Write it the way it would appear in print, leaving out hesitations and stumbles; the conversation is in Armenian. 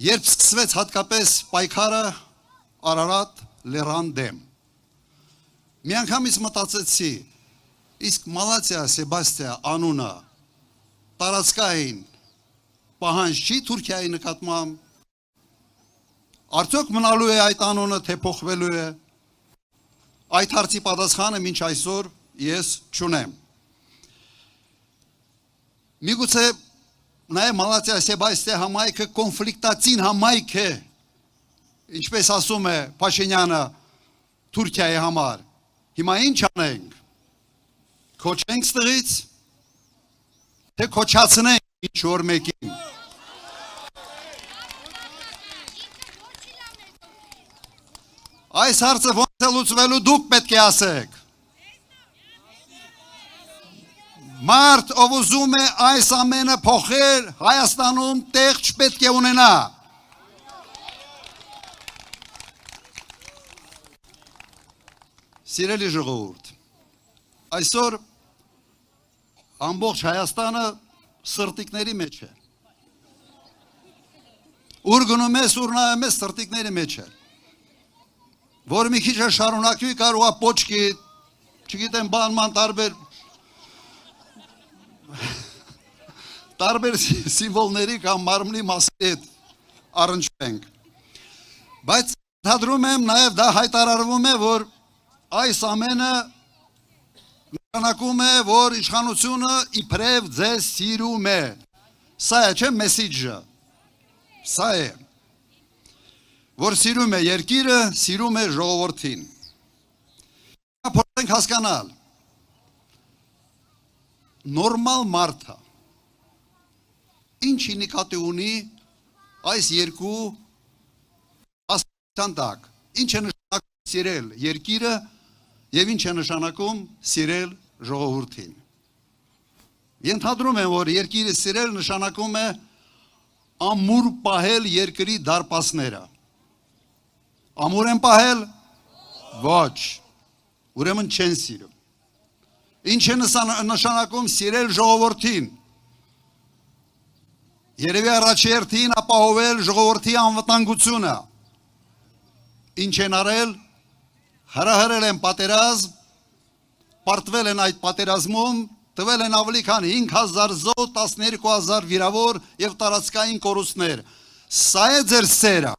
երբ սկսվեց հատկապես պայքարը Արարատ լեռան դեմ։ Մի անգամից մտածեցի, իսկ Մալաթիա Սեբաստիա անունը տարածքային պահանջ չի Թուրքիայի նկատմամբ, արդյոք մնալու է այդ անունը, թե փոխվելու է, այդ հարցի պատասխանը մինչ այսօր ես չունեմ։ Միգուցե նաև Մալաթիա Սեբաստիա համայնքը կոնֆլիկտացին համայնք է, ինչպես ասում է Փաշինյանը Թուրքիայի համար։ Հիմա ինչ անենք, քոչենք ստղից, թե քոչացնենք ինչ որ մեկին։ Այս հարցը ոնց է լուծվելու դուք պետք է ասեք։ Մարդ, ով ուզում է այս ամենը փոխել, Հայաստանում տեղ չպետք է ունենա։ Սիրելի ժողովուրդ, այսօր ամբողջ Հայաստանը սրտիկների մեջ է։ Ուր գնում ես, ուր նայում ես, սրտիկների մեջ է։ Որ մի քիչ շարունակվի կարող է պոչկի, չգիտեմ, բանման տարբեր սիմվոլների կամ մարմնի մասի հետ առնչվենք։ Բայց հադրում եմ, նաև դա հայտարարվում է, որ այս ամենը նշանակում է, որ իշխանությունը իբրև ձեզ սիրում է։ Սա է, չէ՞ մեսիջը։ Սա է։ Որ սիրում է երկիրը, սիրում է ժողովրդին։ Փորձենք հասկանալ։ Նորմալ մարդը ինչի նկատի ունի այս երկու ասացան տակ, ինչ է նշանակում սիրել երկիրը և ինչ է նշանակում սիրել ժողովրդին։ Ենթադրում եմ, որ երկիրը սիրել նշանակում է ամուր պահել երկրի դարպասները։ Ամուր են պահել, ոչ, ուրեմն չեն սիրում։ Ինչ է նշանակում սիրել ժողովրդին։ Երևի առաջերտին ապահովել ժողովրդի անվտանգությունը։ Ինչ են արել, հրահրել են պատերազմ, պարտվել են այդ պատերազմում, տվել են ավելի քան 5000 զոհ, 12000 վիրավոր և տարածքային կորուստներ։ Սա է ձեր սերը։